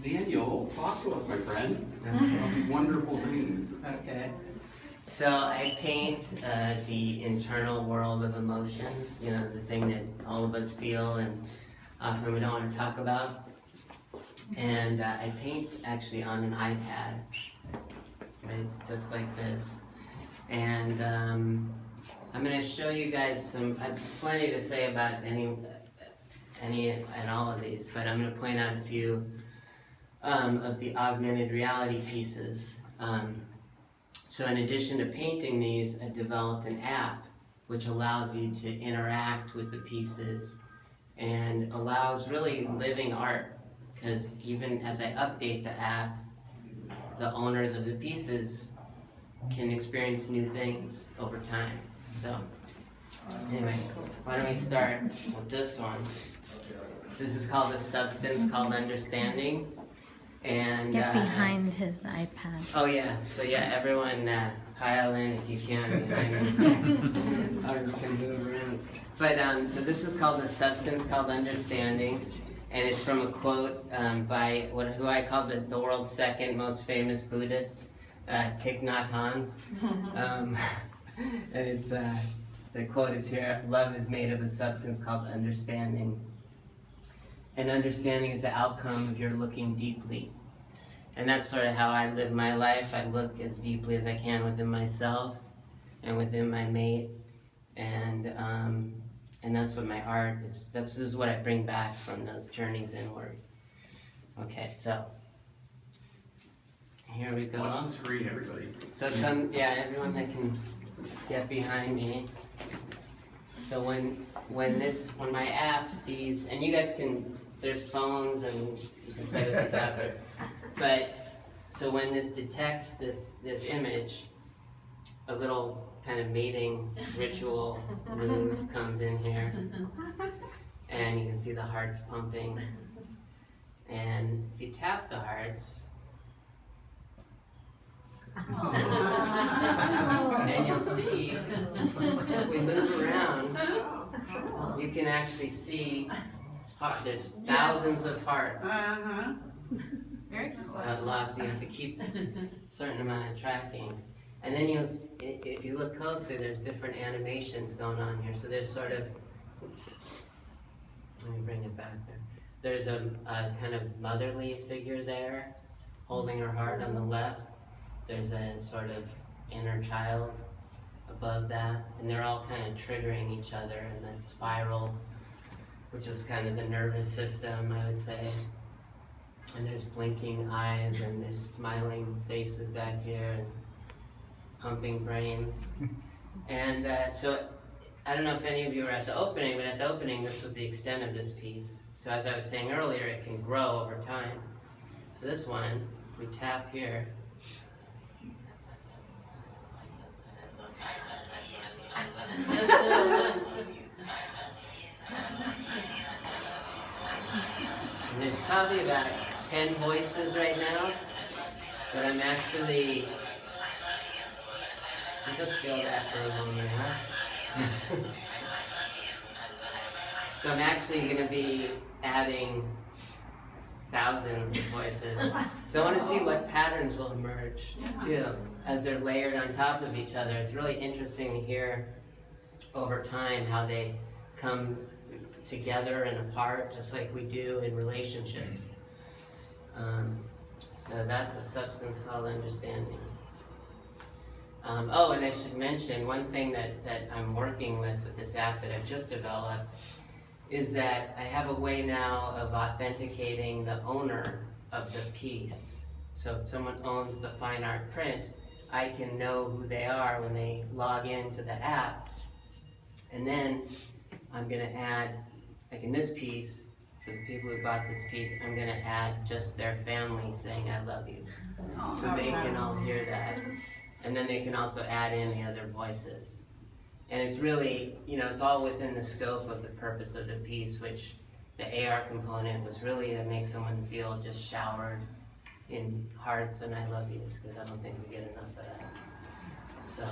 Daniel, talk to us, my friend, about these wonderful things. Okay. So I paint the internal world of emotions, you know, the thing that all of us feel and often we don't want to talk about. And I paint actually on an iPad, right, just like this. And I'm going to show you guys some, I have plenty to say about any and all of these, but I'm going to point out a few of the augmented reality pieces. So in addition to painting these, I developed an app which allows you to interact with the pieces and allows really living art, because even as I update the app, the owners of the pieces can experience new things over time. So anyway, why don't we start with this one. This is called a substance called understanding. And get behind his iPad. Oh yeah, so yeah, everyone pile in if you can behind me. Or you can move around. But so this is called a substance called understanding, and it's from a quote by who I call the world's second most famous Buddhist, Thich Nhat Hanh. And it's the quote is here: "Love is made of a substance called understanding, and understanding is the outcome of your looking deeply." And that's sort of how I live my life. I look as deeply as I can within myself and within my mate, and that's what my art is. This is what I bring back from those journeys inward. Okay, so here we go. Watch the screen, everybody. So come, yeah, everyone that can get behind me. So when my app sees, and you guys can, there's phones and you can play with this app. But so when this detects this image, a little kind of mating ritual move comes in here, and you can see the hearts pumping. And if you tap the hearts, and you'll see, if we move around, you can actually see, there's thousands of hearts. Very cool. Lots, you have to keep a certain amount of tracking. And then if you look closely, there's different animations going on here. So there's sort of, oops, let me bring it back there. There's a kind of motherly figure there, holding her heart on the left. There's a sort of inner child above that, and they're all kind of triggering each other in the spiral, which is kind of the nervous system, I would say. And there's blinking eyes, and there's smiling faces back here, and pumping brains. And so, I don't know if any of you were at the opening, but at the opening, this was the extent of this piece. So as I was saying earlier, it can grow over time. So this one, if we tap here, and there's probably about 10 voices right now, but I'm actually, I just feel that for a moment, huh? So I'm actually going to be adding thousands of voices. So I want to see what patterns will emerge, too, as they're layered on top of each other. It's really interesting to hear over time how they come together and apart, just like we do in relationships. So that's a substance called understanding. Oh, and I should mention one thing that I'm working with this app that I've just developed is that I have a way now of authenticating the owner of the piece. So if someone owns the fine art print, I can know who they are when they log into the app. And then I'm going to add, like in this piece, for the people who bought this piece, I'm going to add just their family saying I love you. So they can all hear that. And then they can also add in the other voices. And it's really, you know, it's all within the scope of the purpose of the piece, which the AR component was really to make someone feel just showered in hearts and I love yous, because I don't think we get enough of that. So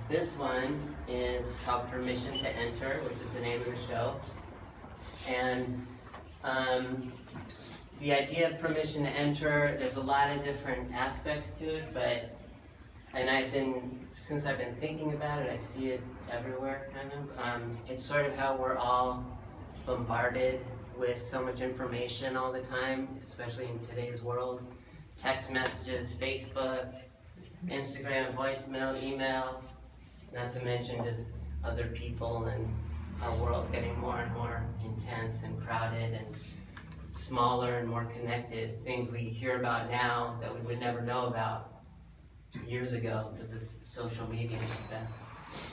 this one is called Permission to Enter, which is the name of the show. And the idea of permission to enter, there's a lot of different aspects to it, since I've been thinking about it, I see it everywhere, kind of. It's sort of how we're all bombarded with so much information all the time, especially in today's world. Text messages, Facebook, Instagram, voicemail, email, not to mention just other people and our world getting more and more intense and crowded and smaller and more connected. Things we hear about now that we would never know about years ago because of social media and stuff.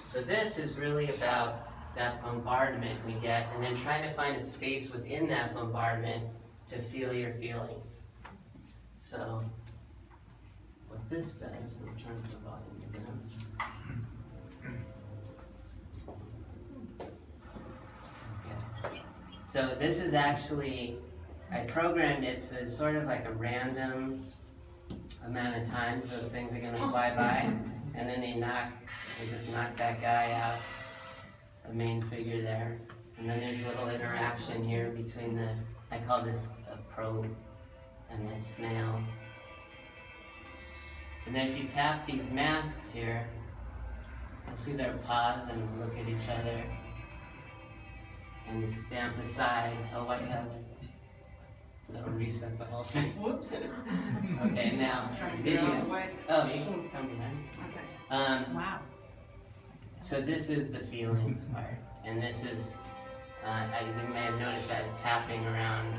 So this is really about that bombardment we get and then trying to find a space within that bombardment to feel your feelings. So what this does, let me turn the volume again. Okay. So this is actually, I programmed it so it's sort of like a random amount of times those things are going to fly by, and then they just knock that guy out, the main figure there. And then there's a little interaction here between I call this a probe and the snail. And then if you tap these masks here, you'll see their pause and look at each other and stamp aside, oh, what's happening? That'll reset the whole thing. Whoops. Okay, now, Trying to get out of the way. Oh, you can come behind. Okay. Wow. So this is the feelings part, and this is, you may have noticed I was tapping around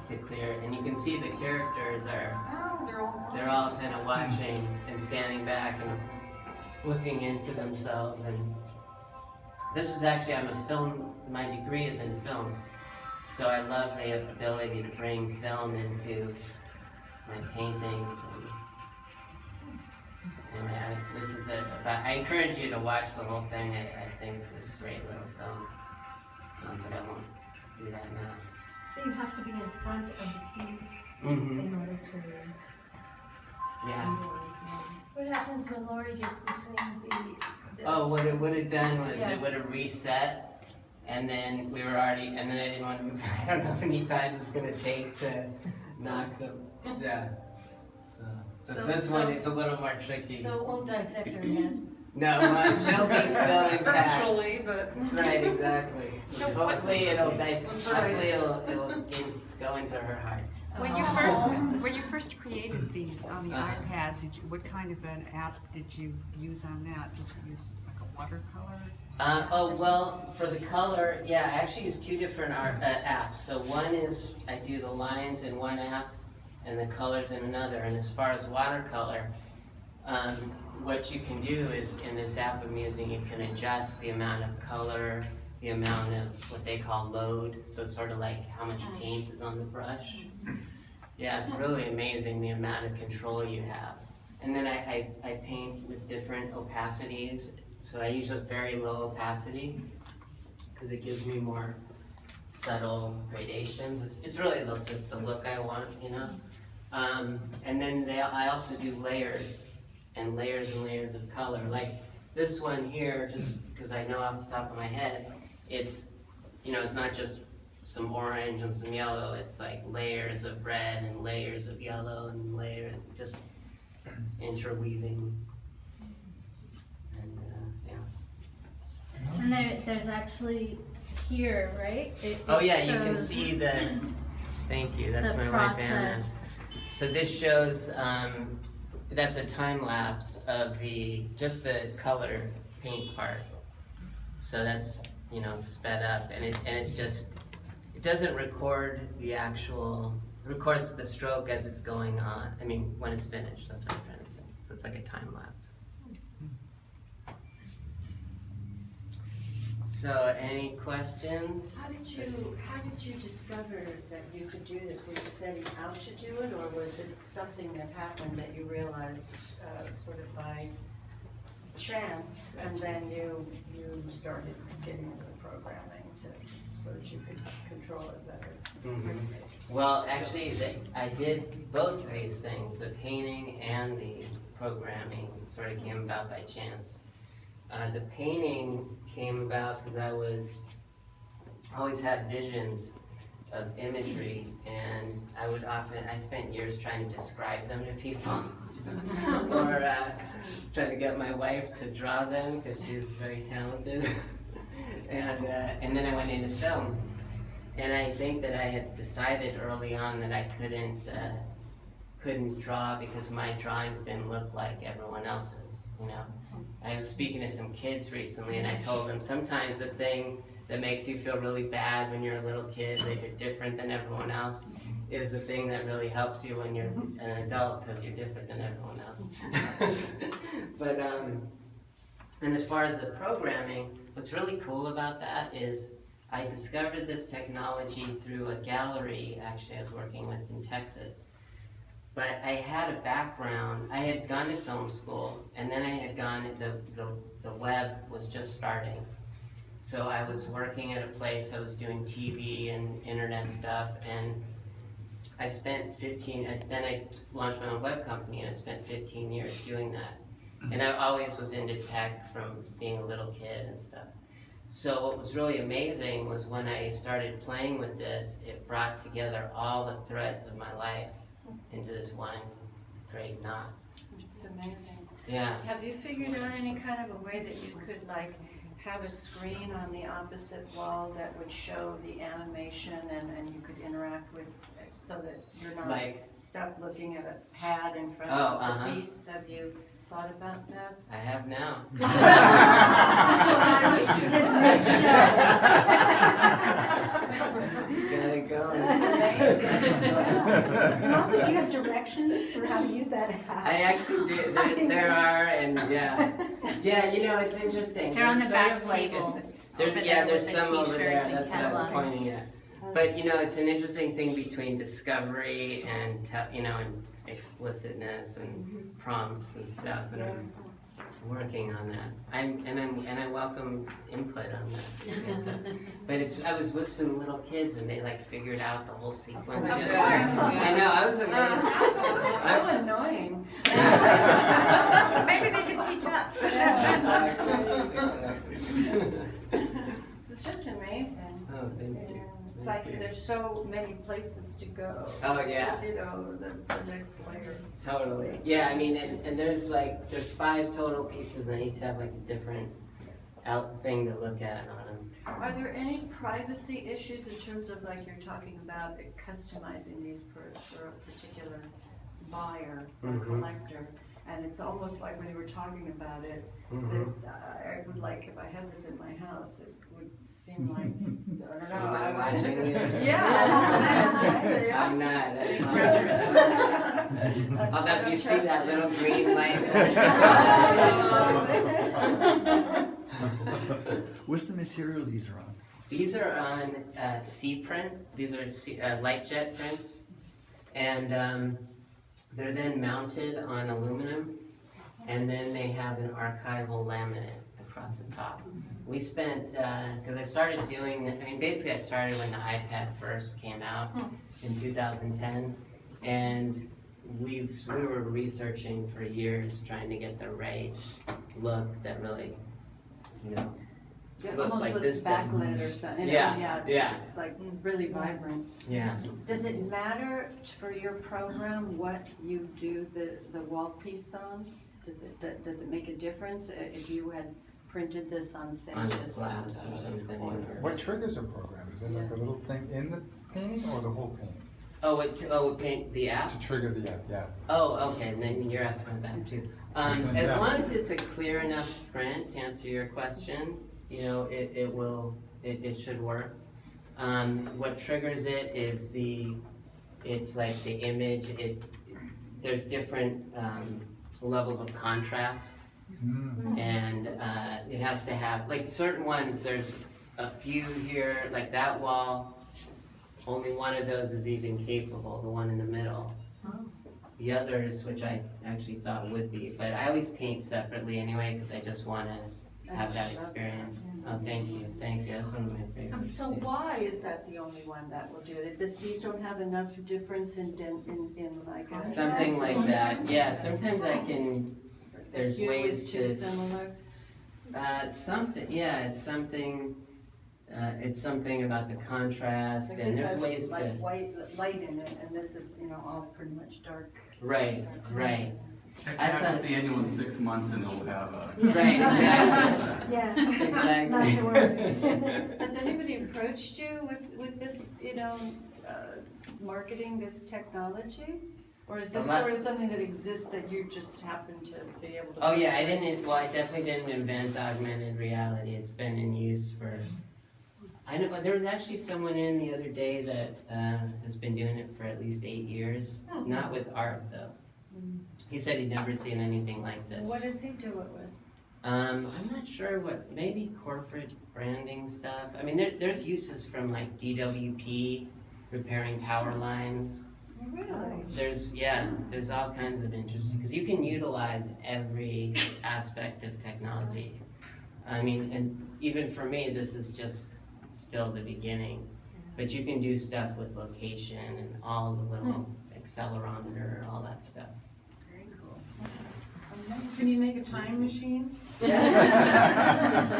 to clear, and you can see the characters they're all kind of watching and standing back and looking into themselves. And this is actually, my degree is in film, so I love the ability to bring film into my paintings. And this is I encourage you to watch the whole thing. I think it's a great little film, but I won't do that now. So you have to be in front of the piece Mm-hmm. in order to Yeah. analyze them. What happens when Lori gets between the Oh, what it would have done was Yeah. it would have reset, and then we were already, and then I didn't want to move. I don't know how many times it's gonna take to knock them. Yeah. So just this one, it's a little more tricky. so it won't dissect her head? No, she'll be still intact. Virtually, but. Right, exactly. So Hopefully it'll That's right. hopefully it'll go into her heart. When you first created these on the iPad, what kind of an app did you use on that? Did you use like a watercolor? Well, for the color, yeah, I actually use two different apps. So one is I do the lines in one app and the colors in another. And as far as watercolor, what you can do is in this app I'm using, you can adjust the amount of color, the amount of what they call load. So it's sort of like how much paint is on the brush. Yeah, it's really amazing the amount of control you have. And then I paint with different opacities. So I use a very low opacity because it gives me more subtle gradations. It's really just the look I want, you know? And then I also do layers and layers of color. Like this one here, just because I know off the top of my head, it's not just some orange and some yellow, it's like layers of red and layers of yellow and layers, just interweaving. And yeah. And there's actually here, right? Oh yeah, you can shows see thank you, that's the my wife Anna. process. So this shows, that's a time lapse of just the color paint part. So that's, sped up, and it's just, it doesn't record the actual, it records the stroke as it's going on. I mean, when it's finished, that's what I'm trying to say. So it's like a time lapse. So any questions? How did you discover that you could do this? Were you setting out to do it, or was it something that happened that you realized sort of by chance, and then you started getting into the programming so that you could control it better? Mm-hmm. Well, actually, I did both of these things, the painting and the programming sort of came about by chance. The painting came about because I always had visions of imagery, and I spent years trying to describe them to people, or trying to get my wife to draw them, because she's very talented. And then I went into film, and I think that I had decided early on that I couldn't draw because my drawings didn't look like everyone else's, you know. I was speaking to some kids recently, and I told them sometimes the thing that makes you feel really bad when you're a little kid, that you're different than everyone else, is the thing that really helps you when you're an adult, because you're different than everyone else. But, and as far as the programming, what's really cool about that is I discovered this technology through a gallery, actually, I was working with in Texas. But I had a background, I had gone to film school, and then I had gone, the web was just starting. So I was working at a place, I was doing TV and internet stuff, and I spent then I launched my own web company, and I spent 15 years doing that. And I always was into tech from being a little kid and stuff. So what was really amazing was when I started playing with this, it brought together all the threads of my life into this one great knot. It's amazing. Yeah. Have you figured out any kind of a way that you could like have a screen on the opposite wall that would show the animation and you could interact with, so that you're not Like, stuck looking at a pad in front Oh, of the uh-huh. piece? Have you thought about that? I have now. I wish you Gotta go. And also, do you have directions for how to use that app? I actually do. There are, and yeah. You know, it's interesting. They're on the There's back sort of like table. There's over yeah, there there's with the some over there. t-shirts and That's what I was catalogs. pointing at. But you know, it's an interesting thing between discovery and and explicitness and prompts and stuff. And I'm working on that. I welcome input on that. But I was with some little kids, and they like figured out the whole sequence. Of together. course. I know. I was amazed. So annoying. Maybe they can teach us. It's just amazing. Oh, thank you. It's like there's so many places to go. Oh yeah. It's, the next layer. Totally. Yeah, I mean, and there's 5 total pieces, and they each have like a different thing to look at on them. Are there any privacy issues in terms of like you're talking about customizing these for a particular buyer or collector? And it's almost like when you were talking about it, that I would like, if I had this in my house, it would seem like, I don't know. Am I watching you? Yeah. I'm not. Although if you see that little green light. What's the material these are on? These are on C-print. These are light jet prints. And they're then mounted on aluminum, and then they have an archival laminate across the top. We spent, because I started basically I started when the iPad first came out in 2010, and we were researching for years trying to get the right look that really, It looked almost like looks this thing. backlit or something. Yeah, It's like really vibrant. Yeah. Does it matter for your program what you do the wall piece on? Does it make a difference if you had printed this on say On just glass or something. What triggers a program? Is it like a little thing in the painting or the whole painting? Oh, paint the app? To trigger the app, yeah. Oh, okay, and then you're asking about that too. As long as it's a clear enough print, to answer your question, it should work. What triggers it is it's like the image, there's different levels of contrast. And it has to have, like certain ones, there's a few here, like that wall, only one of those is even capable, the one in the middle. The others, which I actually thought would be, but I always paint separately anyway, because I just want to have that experience. Oh, thank you, that's one of my favorites. So too. why is that the only one that will do it? These don't have enough difference in like a. Something like that, yeah, sometimes I can, there's The hue ways is too to, similar. it's something, it's something about the contrast, Like and this there's has ways to, like white light in it, and this is, all pretty much dark. right, dark right, Check back with the annual in 6 months and they'll have a. right, exactly, Yeah. exactly. Not to worry. Has anybody approached you with this, marketing this technology? Or is this A lot- sort of something that exists that you just happen to be able to? Oh yeah, I definitely didn't invent augmented reality. It's been in use for, I know, there was actually someone in the other day that has been doing it for at least 8 years. Not with art though. He said he'd never seen anything like this. What does he do it with? I'm not sure what, maybe corporate branding stuff. I mean, there's uses from like DWP, repairing power lines. Really? There's all kinds of interesting, because you can utilize every aspect of technology. I mean, and even for me, this is just still the beginning, but you can do stuff with location and all the little accelerometer, all that stuff. Very cool. Can you make a time machine?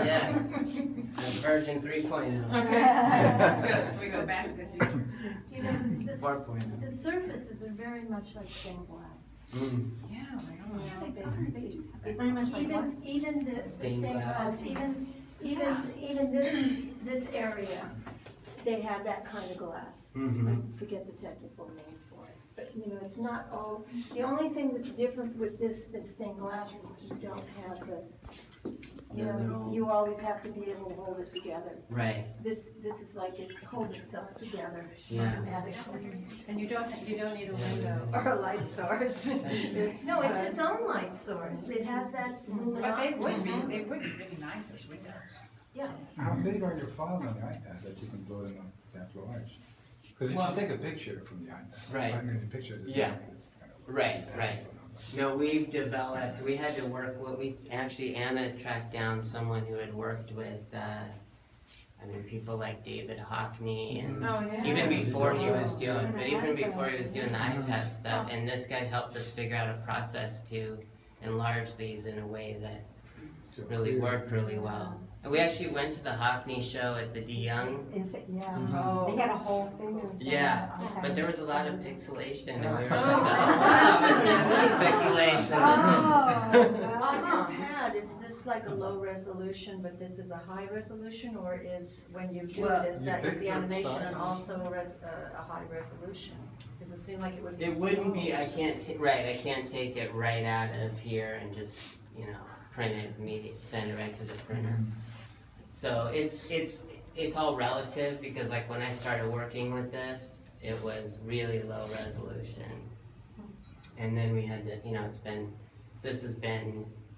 Yes. Version 3.0. Good, we go back to the future. You know, the 4.0. the surfaces are very much like stained glass. Yeah, we are. It's very much like what? Even this, the Stained stained glass. glass, even this area, they have that kind of glass. Mhm. I forget the technical name for it, but it's not all, the only thing that's different with this than stained glass is you don't have you always have to be able to hold it together. Right, This is like it holds itself together. yeah. automatically. And you don't need a window or a light source. No, it's its own light source. It has that But they luminosity. would be really nice as windows. Yeah. How big are your files on the iPad that you can load in that large? Because if Well- you take a picture from the iPad. Right. I mean, the picture is. Yeah. it's kind of- Right. No, we had to work, Anna tracked down someone who had worked with, people like David Hockney and Oh, yeah. even before he was doing the iPad stuff, and this guy helped us figure out a process to enlarge these in a way that So really clear. worked really well. And we actually went to the Hockney show at the DeYoung. Yeah, they had a whole thing. of, Yeah, okay. but there was a lot of pixelation, and we were like, Oh. pixelation. Oh, On your pad, is this like a low resolution, but this is a high resolution, or is, when you do Well, it, is you that, is pick the your animation size. and also a high resolution? Does it seem like it would be It wouldn't be, slow? I can't take it right out of here and just, print it immediately, send it right to the printer. So it's all relative, because like when I started working with this, it was really low resolution. And then we had to,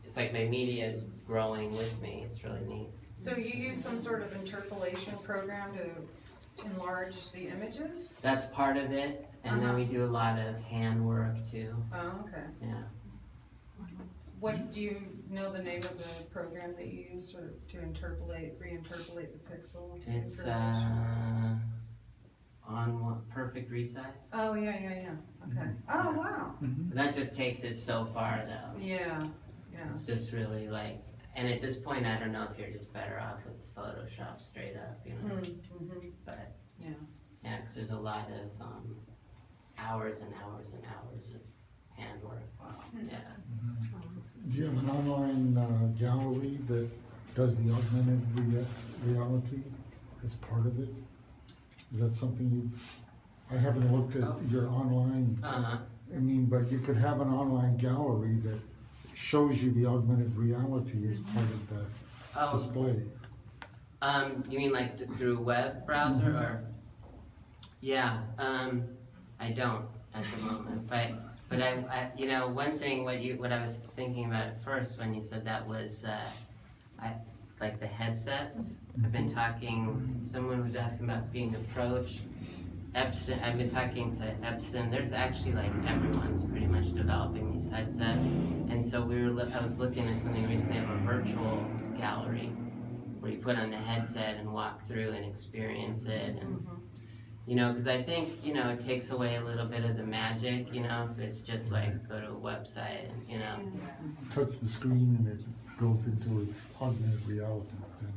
it's like my media is growing with me, it's really neat. So you use some sort of interpolation program to enlarge the images? That's part of it, and then we do a lot of hand work too, Oh, okay. yeah. What, do you know the name of the program that you use to reinterpolate the pixel It's, information? Perfect Resize. Oh, yeah, okay. Oh, wow. That just takes it so far though. Yeah. It's just really like, and at this point, I don't know if you're just better off with Photoshop straight up, Mm-hmm. but Yeah. yeah, because there's a lot of hours and hours and hours of handwork. Wow. Yeah. Do you have an online gallery that does the augmented reality as part of it? Is that something I haven't looked at your online, Uh-huh. but you could have an online gallery that shows you the augmented reality as part of the Oh, display. you mean like through web browser Mhm. or? Yeah, I don't at the moment, but I one thing, what I was thinking about at first when you said that was, like the headsets. I've been talking, someone was asking about being approached. Epson, I've been talking to Epson. There's actually like everyone's pretty much developing these headsets. And so I was looking at something recently of a virtual gallery where you put on the headset and walk through and experience it. And, because I think, it takes away a little bit of the magic, if it's just like go to a website and, Touch the screen and it goes into its augmented reality.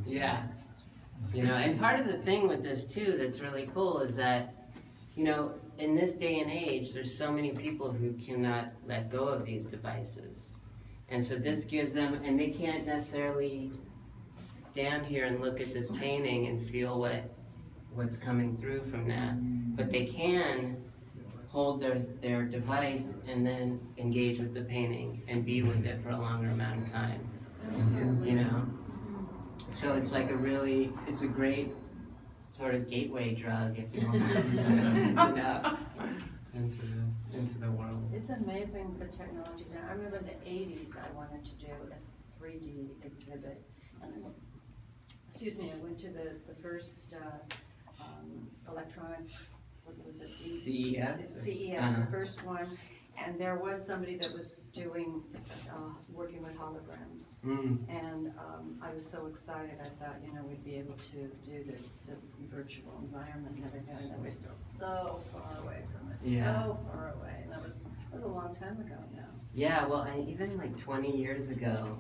Yeah. You know, and part of the thing with this too that's really cool is that, you know, in this day and age, there's so many people who cannot let go of these devices. And so this gives them, and they can't necessarily stand here and look at this painting and feel what's coming through from that. But they can hold their device and then engage with the painting and be with it for a longer amount of time. You know? So it's like it's a great sort of gateway drug, if you want to, into the world. It's amazing the technologies. I remember in the 80s, I wanted to do a 3D exhibit. And I went to the first electronic, what was it? CES? CES, the first one. And there was somebody that was doing, working with holograms. And I was so excited, I thought, you know, we'd be able to do this virtual environment and everything, and we're still so far away from it, so far away. And that was a long time ago now. Yeah, well, even like 20 years ago,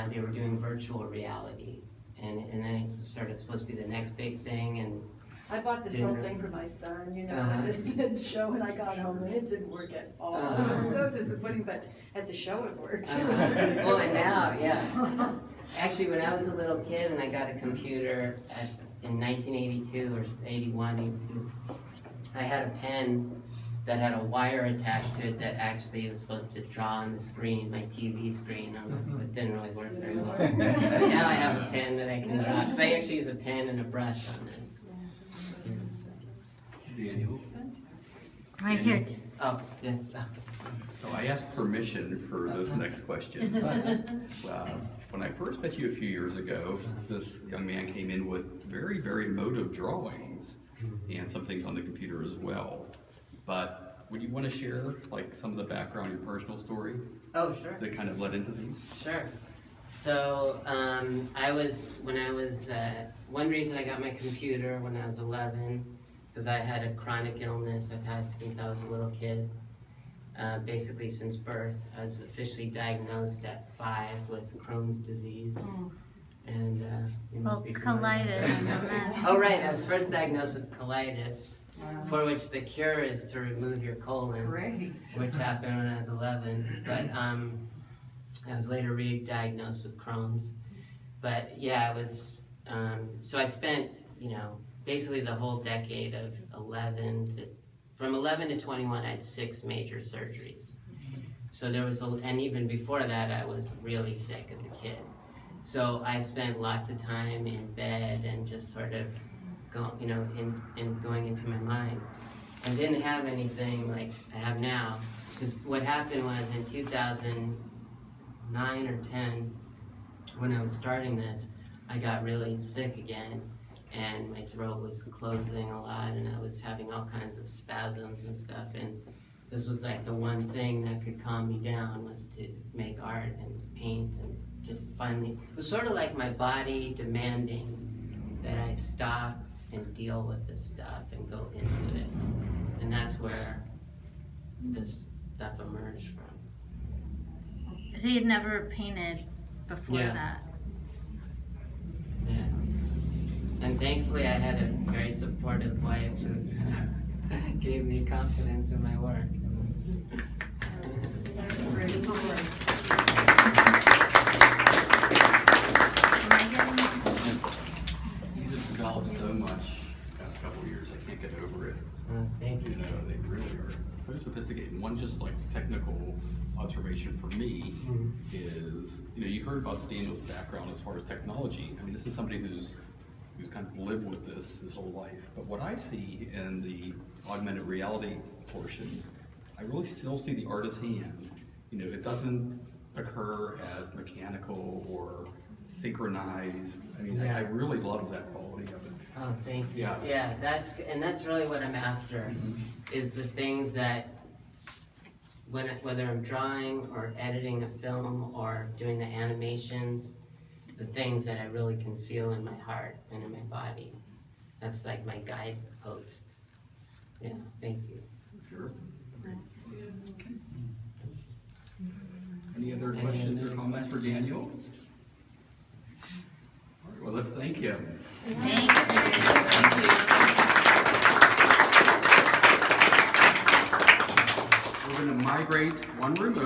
they were doing virtual reality. And then it was sort of supposed to be the next big thing, and I bought this whole thing for my son, you know, this show, and I got home and it didn't work at all. It was so disappointing, but at the show it worked. Well, and now, yeah. Actually, when I was a little kid and I got a computer in 1982 or 81, 82, I had a pen that had a wire attached to it that actually was supposed to draw on the screen, my TV screen. It didn't really work very well. But now I have a pen that I can draw, because I actually use a pen and a brush on this. Daniel? Right here. Oh, yes. So I asked permission for this next question. When I first met you a few years ago, this young man came in with very, very emotive drawings and some things on the computer as well. But would you want to share like some of the background, your personal story? Oh, sure. That kind of led into these? Sure. So one reason I got my computer when I was 11, because I had a chronic illness I've had since I was a little kid, basically since birth. I was officially diagnosed at 5 with Crohn's disease. And you must be familiar with colitis. that. Oh, right, I was first diagnosed with colitis, for which the cure is to remove your colon, which happened when I was 11. But I was later re-diagnosed with Crohn's. But yeah, it was, so I spent, you know, basically the whole decade of from 11 to 21, I had 6 major surgeries. So there was, and even before that, I was really sick as a kid. So I spent lots of time in bed and just sort of going into my mind, and didn't have anything like I have now. Because what happened was in 2009 or 10, when I was starting this, I got really sick again, and my throat was closing a lot, and I was having all kinds of spasms and stuff. And this was like the one thing that could calm me down, was to make art and paint, and just finally, it was sort of like my body demanding that I stop and deal with this stuff and go into it. And that's where this stuff emerged from. So you'd never painted before that? Yeah. And thankfully I had a very supportive wife who gave me confidence in my work. These have developed so much the past couple of years, I can't get over it. Thank you. You know, they really are so sophisticated. One just like technical observation for me is, you know, you heard about Daniel's background as far as technology. I mean, this is somebody who's kind of lived with this his whole life. But what I see in the augmented reality portions, I really still see the artist's hand. You know, it doesn't occur as mechanical or synchronized. I mean, I really love that quality of it. Oh, thank you. Yeah, that's really what I'm after, is the things that, whether I'm drawing or editing a film or doing the animations, the things that I really can feel in my heart and in my body. That's like my guidepost. Yeah, thank you. Sure. Any other questions or comments for Daniel? All right, Well, let's thank him. Thank you. We're gonna migrate one room over.